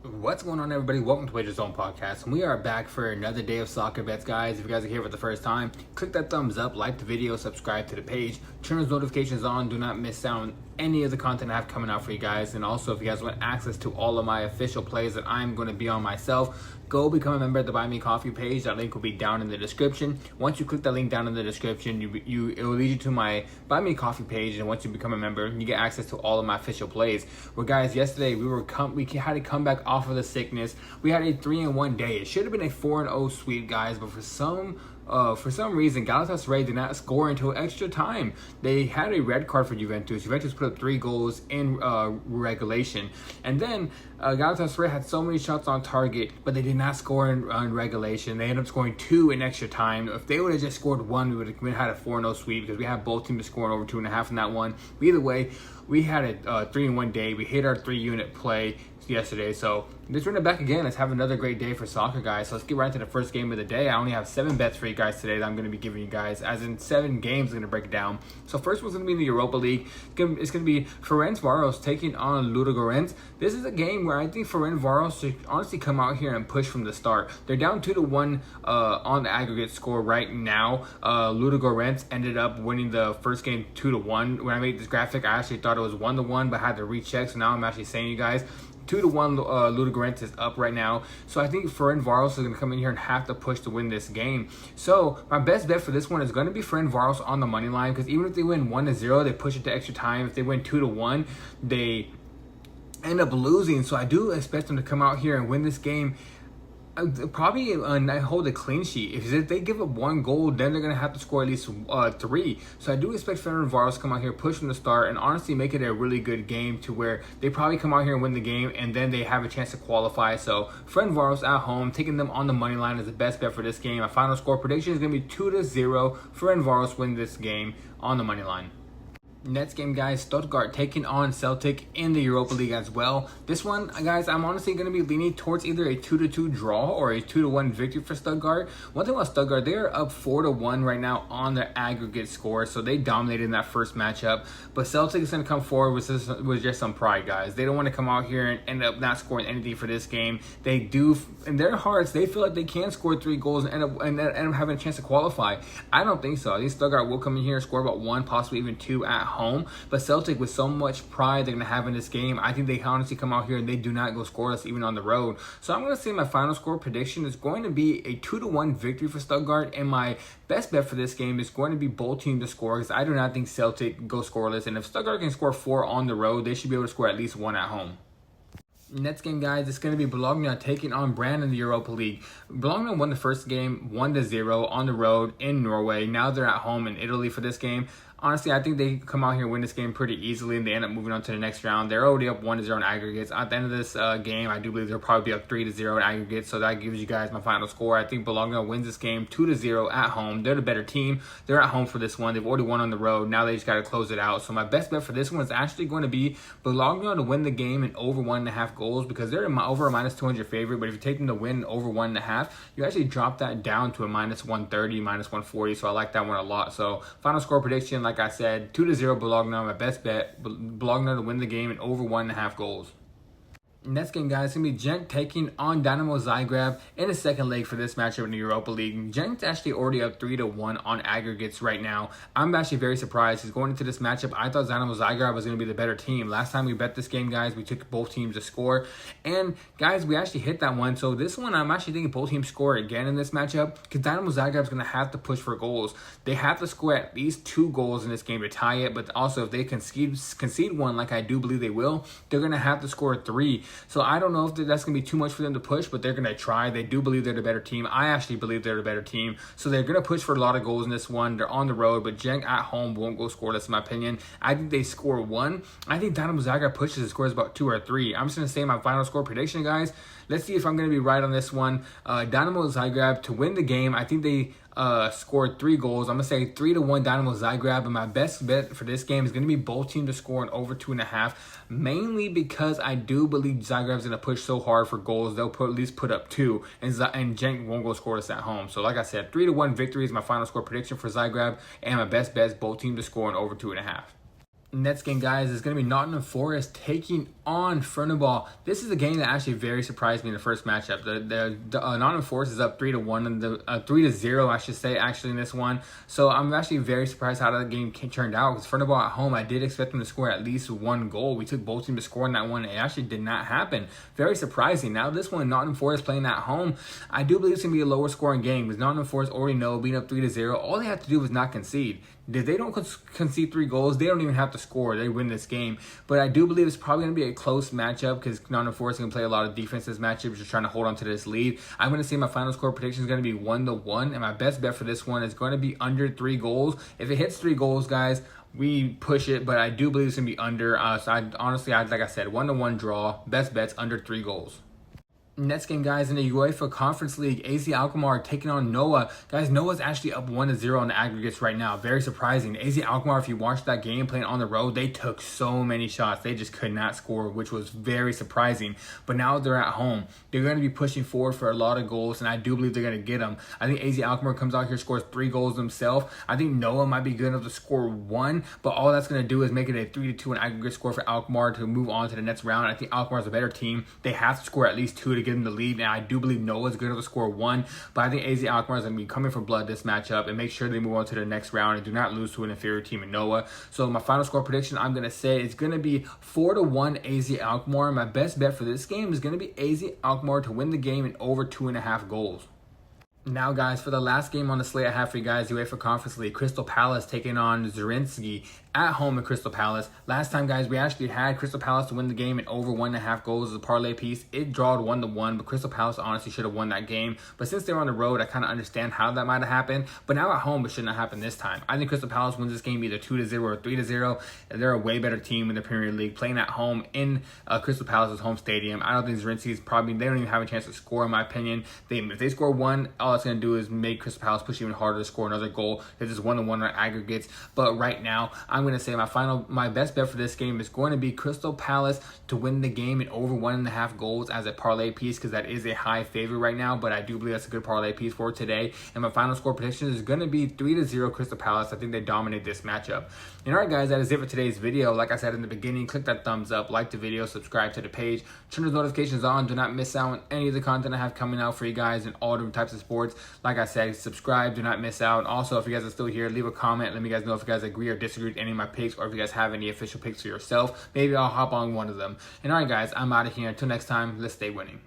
What's going on, everybody? Welcome to Wager Zone Podcast. And we are back for another day of soccer bets, guys. If you guys are here for the first time, click that thumbs up, like the video, subscribe to the page, turn those notifications on. Do not miss out on any of the content I have coming out for you guys. And also, if you guys want access to all of my official plays that I'm going to be on myself, go become a member of the Buy Me Coffee page. That link will be down in the description. Once you click that link down in the description, it will lead you to my Buy Me Coffee page. And once you become a member, you get access to all of my official plays. Well, guys, yesterday we had to come back off of the sickness. We had a 3-1 day. It should have been a 4-0 sweep, guys, but for some reason, Galatasaray did not score until extra time. They had a red card for Juventus. Juventus put up 3 goals in regulation. And then Galatasaray had so many shots on target, but they did not score in regulation. They ended up scoring 2 in extra time. If they would have just scored 1, we would have had a 4-0 sweep because we had both teams scoring over 2.5 in that one. But either way, we had a 3-1 day. We hit our 3-unit play yesterday, so let's run it back again. Let's have another great day for soccer, guys. So let's get right into the first game of the day. I only have 7 bets for you guys today that I'm going to be giving you guys, as in 7 games. I'm going to break it down. So first one's going to be in the Europa League. It's going to be Ferencvaros taking on Ludogorets. This is a game where I think Ferencvaros should honestly come out here and push from the start. They're down 2-1 on the aggregate score right now. Ludogorets ended up winning the first game 2-1. When I made this graphic, I actually thought it was 1-1, but I had to recheck. So now I'm actually saying, you guys, 2-1 Ludogorets is up right now. So I think Ferencvaros is going to come in here and have to push to win this game. So my best bet for this one is going to be Ferencvaros on the money line, because even if they win 1-0, they push it to extra time. If they win 2-1, they end up losing. So I do expect them to come out here and win this game. Probably hold a clean sheet. If they give up 1 goal, then they're going to have to score at least 3. So I do expect Ferencvaros to come out here, push from the start, and honestly make it a really good game to where they probably come out here and win the game, and then they have a chance to qualify. So Ferencvaros at home, taking them on the money line is the best bet for this game. My final score prediction is going to be 2-0. Ferencvaros win this game on the money line. Next game, guys, Stuttgart taking on Celtic in the Europa League as well. This one, guys, I'm honestly going to be leaning towards either a 2-2 draw or a 2-1 victory for Stuttgart. One thing about Stuttgart, they are up 4-1 right now on their aggregate score, so they dominated in that first matchup. But Celtic is going to come forward with just some pride, guys. They don't want to come out here and end up not scoring anything for this game. They do, in their hearts, they feel like they can score 3 goals and end up having a chance to qualify. I don't think so. I think Stuttgart will come in here and score about 1, possibly even 2 at home. But Celtic, with so much pride they're going to have in this game, I think they honestly come out here and they do not go scoreless even on the road. So I'm going to say my final score prediction is going to be a 2-1 victory for Stuttgart, and my best bet for this game is going to be both teams to score, because I do not think Celtic go scoreless, and if Stuttgart can score 4 on the road, they should be able to score at least 1 at home. Next game, guys, it's going to be Bologna taking on Brann in the Europa League. Bologna won the first game 1-0 on the road in Norway. Now they're at home in Italy for this game. Honestly, I think they come out here and win this game pretty easily, and they end up moving on to the next round. They're already up 1-0 in aggregates. At the end of this game, I do believe they'll probably be up 3-0 in aggregates, so that gives you guys my final score. I think Bologna wins this game 2-0 at home. They're the better team. They're at home for this one. They've already won on the road. Now they just got to close it out. So my best bet for this one is actually going to be Bologna to win the game in over 1.5 goals, because they're over a -200 favorite. But if you take them to win over 1.5, you actually drop that down to a -130, -140. So I like that one a lot. So final score prediction, like I said, 2-0 Bologna. My best bet, Bologna to win the game in over 1.5 goals. Next game, guys, it's going to be Genk taking on Dynamo Zagreb in the second leg for this matchup in the Europa League. Genk's actually already up 3-1 on aggregates right now. I'm actually very surprised. He's going into this matchup, I thought Dynamo Zagreb was going to be the better team. Last time we bet this game, guys, we took both teams to score. And, guys, we actually hit that one. So this one, I'm actually thinking both teams score again in this matchup, because Dynamo Zagreb is going to have to push for goals. They have to score at least 2 goals in this game to tie it. But also, if they concede one, like I do believe they will, they're going to have to score 3. So I don't know if that's going to be too much for them to push, but they're going to try. They do believe they're the better team. I actually believe they're the better team. So they're going to push for a lot of goals in this one. They're on the road, but Genk at home won't go scoreless in my opinion. I think they score 1. I think Dynamo Zagreb pushes and scores about 2 or 3. I'm just going to say my final score prediction, guys. Let's see if I'm going to be right on this one. Dynamo Zagreb to win the game. I think they scored 3 goals. I'm going to say 3-1 Dynamo Zagreb. And my best bet for this game is going to be both teams to score in over 2.5. Mainly because I do believe Zagreb's going to push so hard for goals. They'll at least put up 2. And Genk won't go scoreless at home. So like I said, 3-1 victory is my final score prediction for Zagreb. And my best bet is both teams to score in over 2.5. Next game, guys, is going to be Nottingham Forest taking on Furniball. This is a game that actually very surprised me in the first matchup. The Nottingham Forest is up 3-1 and the 3-0, I should say, actually in this one. So I'm actually very surprised how that game turned out. Because Furniball at home, I did expect them to score at least one goal. We took both teams to score in that one. It actually did not happen. Very surprising. Now this one, Nottingham Forest playing at home, I do believe it's going to be a lower scoring game because Nottingham Forest already know being up 3-0, all they have to do is not concede. If they don't concede 3 goals, they don't even have to score. They win this game. But I do believe it's probably going to be a close matchup because Nottingham Forest is going to play a lot of defense this matchup, just trying to hold on to this lead. I'm going to say my final score prediction is going to be 1-1, and my best bet for this one is going to be under 3 goals. If it hits 3 goals, guys, we push it, but I do believe it's going to be under. So like I said, 1-1 draw. Best bets under 3 goals. Next game, guys, in the UEFA Conference League, AZ Alkmaar taking on Noah. Guys, Noah's actually up 1-0 on the aggregates right now. Very surprising. AZ Alkmaar, if you watched that game playing on the road, they took so many shots. They just could not score, which was very surprising. But now they're at home. They're going to be pushing forward for a lot of goals, and I do believe they're going to get them. I think AZ Alkmaar comes out here, scores 3 goals themselves. I think Noah might be good enough to score 1, but all that's going to do is make it a 3-2 an aggregate score for Alkmaar to move on to the next round. I think Alkmaar is a better team. They have to score at least 2 to get them the lead, and I do believe Noah's good enough to score 1, but I think AZ Alkmaar is going to be coming for blood this matchup and make sure they move on to the next round and do not lose to an inferior team in Noah. So my final score prediction, I'm going to say it's going to be 4-1 AZ Alkmaar. My best bet for this game is going to be AZ Alkmaar to win the game in over 2.5 goals. Now, guys, for the last game on the slate I have for you guys, UEFA Conference League, Crystal Palace taking on Zrinjski at home in Crystal Palace. Last time, guys, we actually had Crystal Palace to win the game in over 1.5 goals as a parlay piece. It drawed 1-1, but Crystal Palace honestly should have won that game. But since they're on the road, I kind of understand how that might have happened. But now at home, it should not happen this time. I think Crystal Palace wins this game either 2-0 or 3-0. They're a way better team in the Premier League, playing at home in Crystal Palace's home stadium. I don't think Zrinjski's probably, they don't even have a chance to score, in my opinion. If they score 1, all it's going to do is make Crystal Palace push even harder to score another goal. It's just 1-1 on aggregates. But right now, I'm going to say my best bet for this game is going to be Crystal Palace to win the game in over 1.5 goals as a parlay piece, because that is a high favorite right now, but I do believe that's a good parlay piece for today. And my final score prediction is going to be 3-0 Crystal Palace. I think they dominate this matchup. And all right, guys, that is it for today's video. Like I said in the beginning, click that thumbs up, like the video, subscribe to the page, turn those notifications on. Do not miss out on any of the content I have coming out for you guys in all different types of sports. Like I said, subscribe, do not miss out. Also, if you guys are still here, leave a comment. Let me guys know if you guys agree or disagree with any of my picks, or if you guys have any official picks for yourself. Maybe I'll hop on one of them. And all right, guys, I'm out of here. Until next time, let's stay winning.